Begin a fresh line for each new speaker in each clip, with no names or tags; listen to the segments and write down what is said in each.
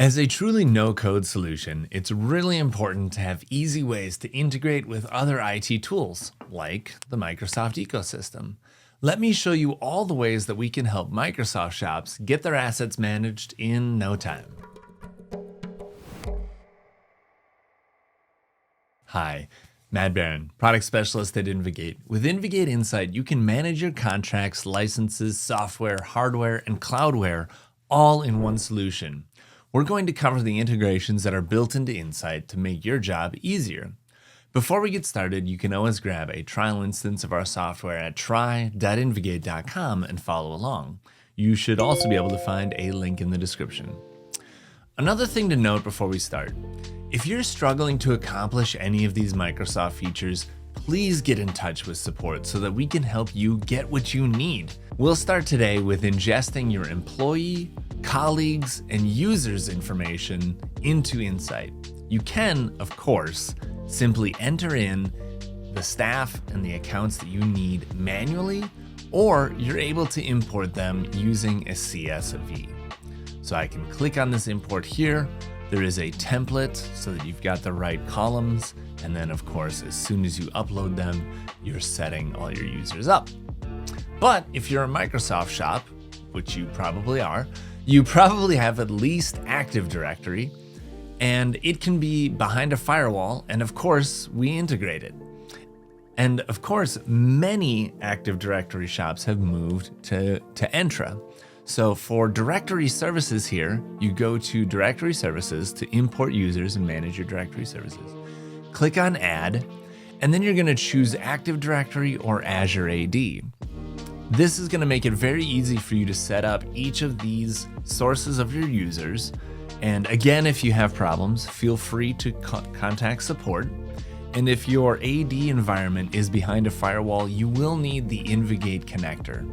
As a truly no-code solution, it's really important to have easy ways to integrate with other IT tools, like the Microsoft ecosystem. Let me show you all the ways that we can help Microsoft shops get their assets managed in no time. Hi, Matt Barron, Product Specialist at InvGate. With InvGate Insight, you can manage your contracts, licenses, software, hardware, and cloudware all in one solution. We're going to cover the integrations that are built into Insight to make your job easier. Before we get started, you can always grab a trial instance of our software at try.invgate.com and follow along. You should also be able to find a link in the description. Another thing to note before we start, if you're struggling to accomplish any of these Microsoft features, please get in touch with support so that we can help you get what you need. We'll start today with ingesting your employee, colleagues, and users' information into Insight. You can, of course, simply enter in the staff and the accounts that you need manually, or you're able to import them using a CSV. So I can click on this import here. There is a template so that you've got the right columns. And then of course, as soon as you upload them, you're setting all your users up. But if you're a Microsoft shop, which you probably are, you probably have at least Active Directory, and it can be behind a firewall. And of course, we integrate it. And of course, many Active Directory shops have moved to Entra. So for directory services here, you go to directory services to import users and manage your directory services. Click on add, and then you're going to choose Active Directory or Azure AD. This is going to make it very easy for you to set up each of these sources of your users. And again, if you have problems, feel free to contact support. And if your AD environment is behind a firewall, you will need the InvGate connector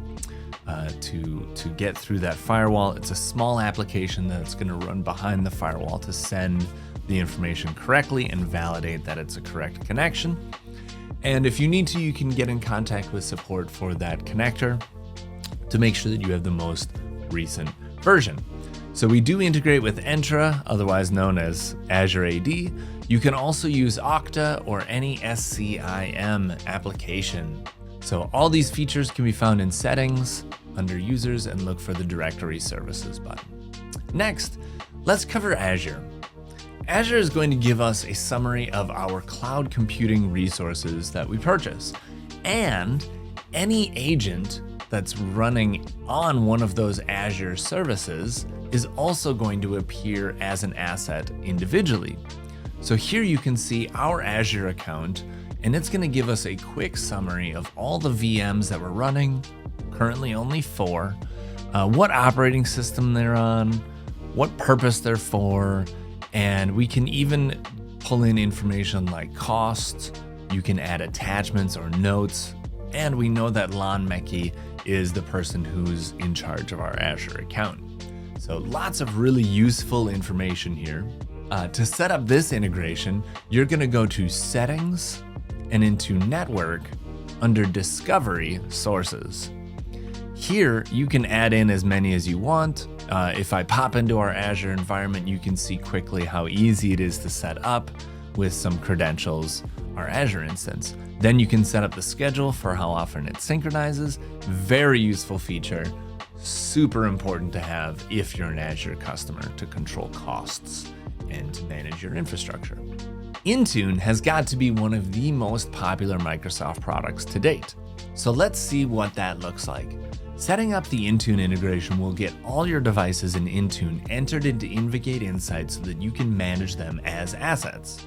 to get through that firewall. It's a small application that's going to run behind the firewall to send the information correctly and validate that it's a correct connection. And if you need to, you can get in contact with support for that connector to make sure that you have the most recent version. So we do integrate with Entra, otherwise known as Azure AD. You can also use Okta or any SCIM application. So all these features can be found in Settings, under Users, and look for the Directory Services button. Next, let's cover Azure. Azure is going to give us a summary of our cloud computing resources that we purchase. And any agent that's running on one of those Azure services is also going to appear as an asset individually. So here you can see our Azure account, and it's going to give us a quick summary of all the VMs that we're running, currently only 4, what operating system they're on, what purpose they're for, and we can even pull in information like costs. You can add attachments or notes, and we know that Lon Mecki is the person who's in charge of our Azure account. So lots of really useful information here. To set up this integration, you're going to go to Settings and into Network under Discovery Sources. Here, you can add in as many as you want. If I pop into our Azure environment, you can see quickly how easy it is to set up with some credentials, our Azure instance. Then you can set up the schedule for how often it synchronizes. Very useful feature, super important to have if you're an Azure customer to control costs and to manage your infrastructure. Intune has got to be one of the most popular Microsoft products to date. So let's see what that looks like. Setting up the Intune integration will get all your devices in Intune entered into InvGate Insight so that you can manage them as assets.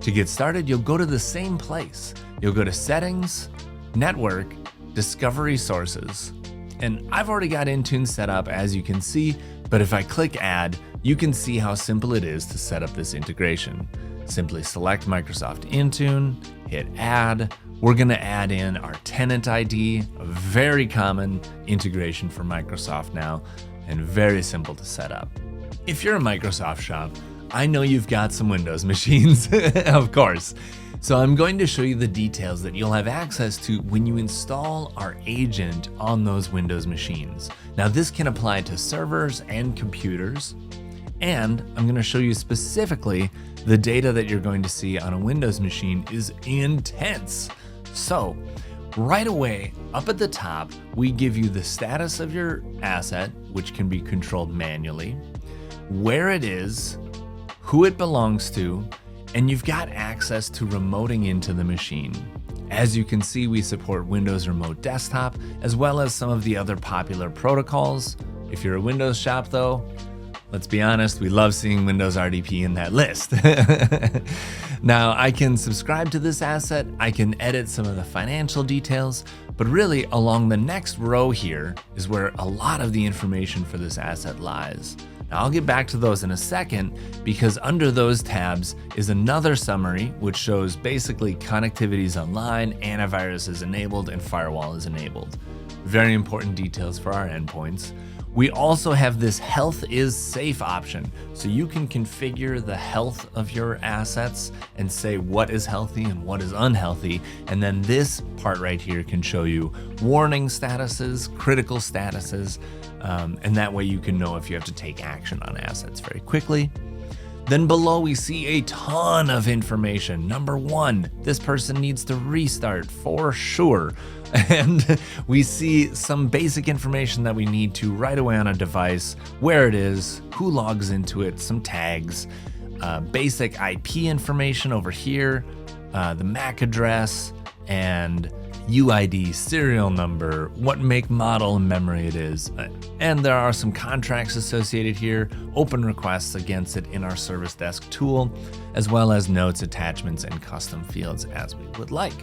To get started, you'll go to the same place. You'll go to Settings, Network, Discovery Sources. And I've already got Intune set up, as you can see, but if I click Add, you can see how simple it is to set up this integration. Simply select Microsoft Intune, hit Add. We're going to add in our tenant ID, a very common integration for Microsoft now, and very simple to set up. If you're a Microsoft shop, I know you've got some Windows machines, of course. So I'm going to show you the details that you'll have access to when you install our agent on those Windows machines. Now this can apply to servers and computers, And I'm going to show you specifically the data that you're going to see on a Windows machine is intense. So right away, up at the top, we give you the status of your asset, which can be controlled manually, where it is, who it belongs to, and you've got access to remoting into the machine. As you can see, we support Windows Remote Desktop, as well as some of the other popular protocols. If you're a Windows shop though, let's be honest, we love seeing Windows RDP in that list. Now, I can subscribe to this asset, I can edit some of the financial details, but really along the next row here is where a lot of the information for this asset lies. Now, I'll get back to those in a second, because under those tabs is another summary which shows basically connectivity is online, antivirus is enabled, and firewall is enabled. Very important details for our endpoints. We also have this health is safe option, so you can configure the health of your assets and say what is healthy and what is unhealthy. And then this part right here can show you warning statuses, critical statuses, and that way you can know if you have to take action on assets very quickly. Then below we see a ton of information. Number one, this person needs to restart for sure. And we see some basic information that we need to right away on a device, where it is, who logs into it, some tags, basic IP information over here, the MAC address, and UID, serial number, what make, model, and memory it is. And there are some contracts associated here, open requests against it in our service desk tool, as well as notes, attachments, and custom fields as we would like.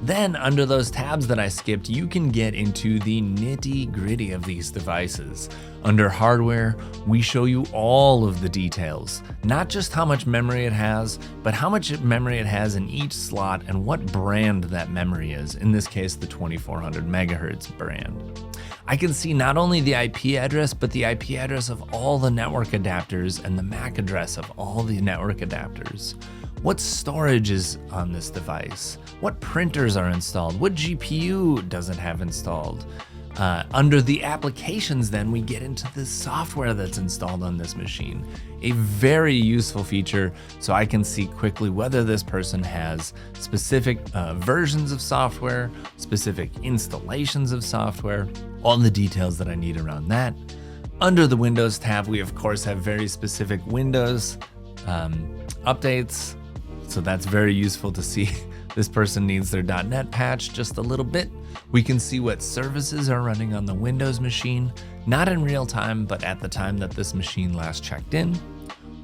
Then under those tabs that I skipped, you can get into the nitty-gritty of these devices. Under hardware, we show you all of the details, not just how much memory it has, but how much memory it has in each slot and what brand that memory is, in this case, the 2400 megahertz brand. I can see not only the IP address, but the IP address of all the network adapters and the MAC address of all the network adapters. What storage is on this device? What printers are installed? What GPU does it have installed? Under the applications, then we get into the software that's installed on this machine. A very useful feature, so I can see quickly whether this person has specific versions of software, specific installations of software, all the details that I need around that. Under the Windows tab, we of course have very specific Windows updates, so that's very useful to see. This person needs their .NET patch just a little bit. We can see what services are running on the Windows machine, not in real time, but at the time that this machine last checked in.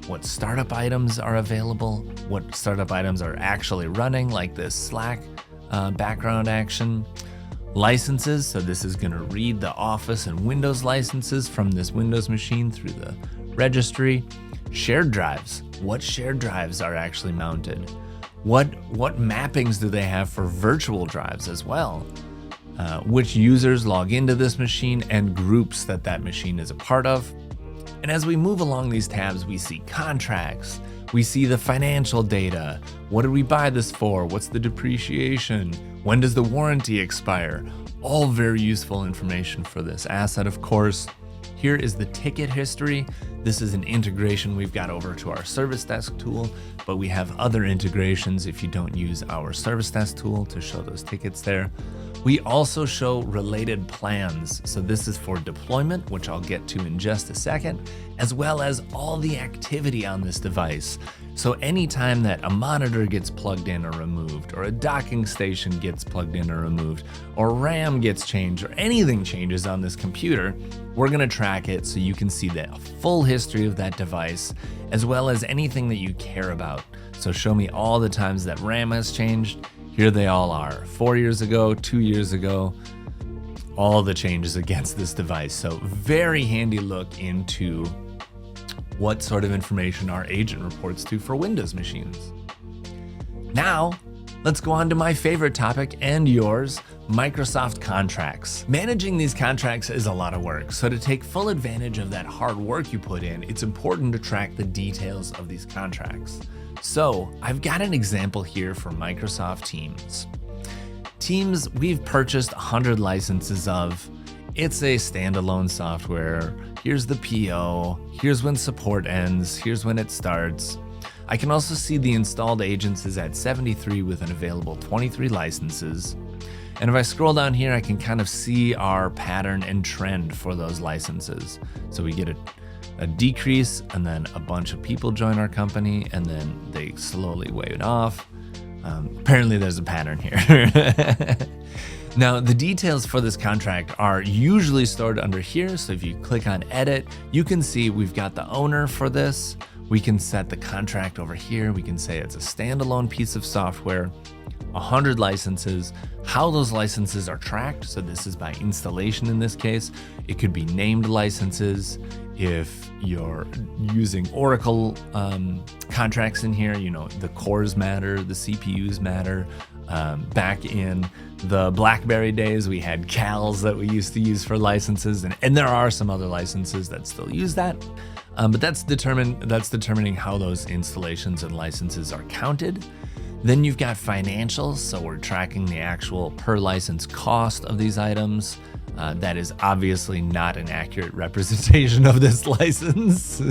What startup items are available, what startup items are actually running, like this Slack background action. Licenses, so this is gonna read the Office and Windows licenses from this Windows machine through the registry. Shared drives, what shared drives are actually mounted? What mappings do they have for virtual drives as well? Which users log into this machine and groups that machine is a part of. And as we move along these tabs, we see contracts, we see the financial data. What did we buy this for? What's the depreciation? When does the warranty expire? All very useful information for this asset, of course. Here is the ticket history. This is an integration we've got over to our service desk tool, but we have other integrations if you don't use our service desk tool to show those tickets there. We also show related plans. So this is for deployment, which I'll get to in just a second, as well as all the activity on this device. So anytime that a monitor gets plugged in or removed, or a docking station gets plugged in or removed, or RAM gets changed, or anything changes on this computer, we're gonna track it so you can see the full history of that device, as well as anything that you care about. So show me all the times that RAM has changed. Here they all are, 4 years ago, 2 years ago, all the changes against this device. So very handy look into what sort of information our agent reports to for Windows machines. Now, let's go on to my favorite topic and yours, Microsoft contracts. Managing these contracts is a lot of work, so to take full advantage of that hard work you put in, it's important to track the details of these contracts. So I've got an example here for Microsoft Teams. Teams we've purchased 100 licenses of, it's a standalone software. Here's the PO, here's when support ends, here's when it starts. I can also see the installed agents is at 73 with an available 23 licenses. And if I scroll down here, I can kind of see our pattern and trend for those licenses. So we get a decrease, and then a bunch of people join our company, and then they slowly wave off. Apparently there's a pattern here. Now, the details for this contract are usually stored under here. So if you click on edit, you can see we've got the owner for this. We can set the contract over here. We can say it's a standalone piece of software, 100 licenses, how those licenses are tracked. So this is by installation in this case. It could be named licenses. If you're using Oracle contracts in here, you know, the cores matter, the CPUs matter. Back in the BlackBerry days, we had CALs that we used to use for licenses, and there are some other licenses that still use that. But that's determining how those installations and licenses are counted. Then you've got financials, so we're tracking the actual per license cost of these items. That is obviously not an accurate representation of this license.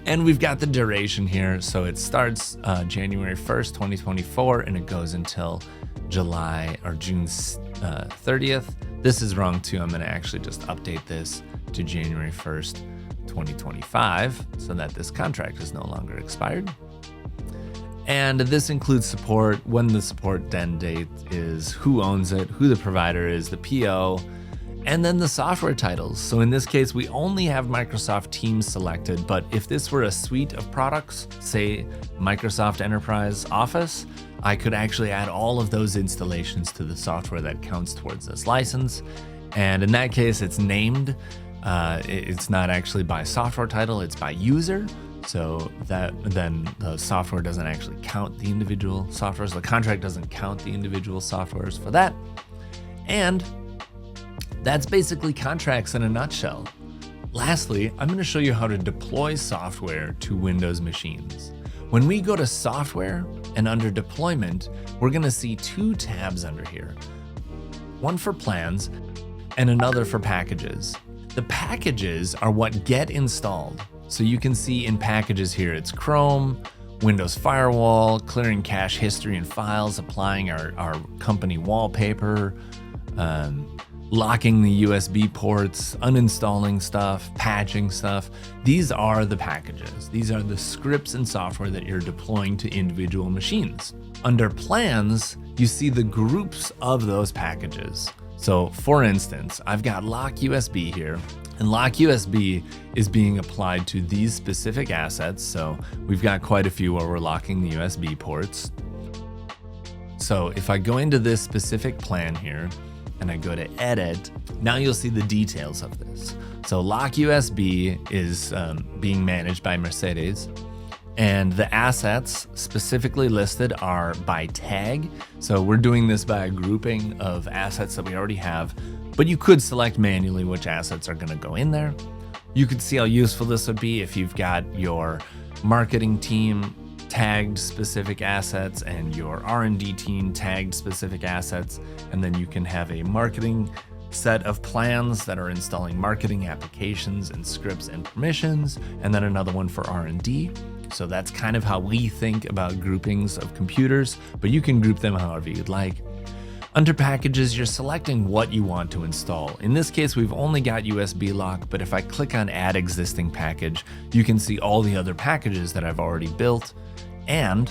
And we've got the duration here, so it starts January 1st, 2024, and it goes until July or June 30th. This is wrong too. I'm going to actually just update this to January 1st, 2025, so that this contract is no longer expired. And this includes support, when the support end date is, who owns it, who the provider is, the PO, and then the software titles. So in this case, we only have Microsoft Teams selected, but if this were a suite of products, say Microsoft Enterprise Office, I could actually add all of those installations to the software that counts towards this license. And in that case, it's named. It's not actually by software title, it's by user. So that then the software doesn't actually count the individual softwares. The contract doesn't count the individual softwares for that. And that's basically contracts in a nutshell. Lastly, I'm going to show you how to deploy software to Windows machines. When we go to software and under deployment, we're going to see two tabs under here. One for plans and another for packages. The packages are what get installed. So you can see in packages here, it's Chrome, Windows Firewall, clearing cache history and files, applying our company wallpaper, locking the USB ports, uninstalling stuff, patching stuff. These are the packages. These are the scripts and software that you're deploying to individual machines. Under plans, you see the groups of those packages. So for instance, I've got lock USB here, and lock USB is being applied to these specific assets. So we've got quite a few where we're locking the USB ports. So if I go into this specific plan here and I go to edit, now you'll see the details of this. So lock USB is being managed by Mercedes, and the assets specifically listed are by tag. So we're doing this by a grouping of assets that we already have, but you could select manually which assets are going to go in there. You could see how useful this would be if you've got your marketing team tagged specific assets and your R&D team tagged specific assets, and then you can have a marketing set of plans that are installing marketing applications and scripts and permissions, and then another one for R&D. So that's kind of how we think about groupings of computers, but you can group them however you'd like. Under packages, you're selecting what you want to install. In this case, we've only got USB lock, but if I click on add existing package, you can see all the other packages that I've already built, and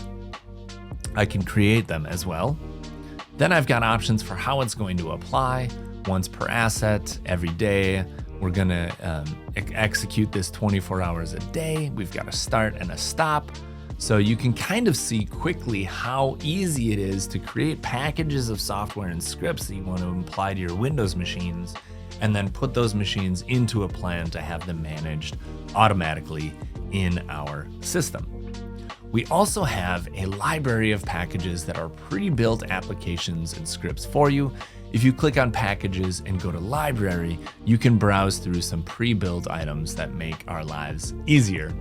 I can create them as well. Then I've got options for how it's going to apply, once per asset, every day. We're gonna execute this 24 hours a day. We've got a start and a stop. So you can kind of see quickly how easy it is to create packages of software and scripts that you want to apply to your Windows machines, and then put those machines into a plan to have them managed automatically in our system. We also have a library of packages that are pre-built applications and scripts for you. If you click on packages and go to library, you can browse through some pre-built items that make our lives easier.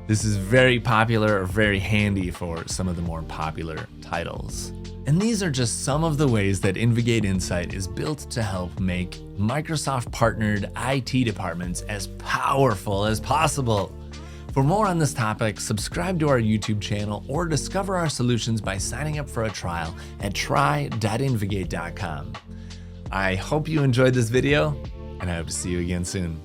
This is very popular or very handy for some of the more popular titles. And these are just some of the ways that InvGate Insight is built to help make Microsoft partnered IT departments as powerful as possible. For more on this topic, subscribe to our YouTube channel or discover our solutions by signing up for a trial at try.invigate.com. I hope you enjoyed this video, and I hope to see you again soon.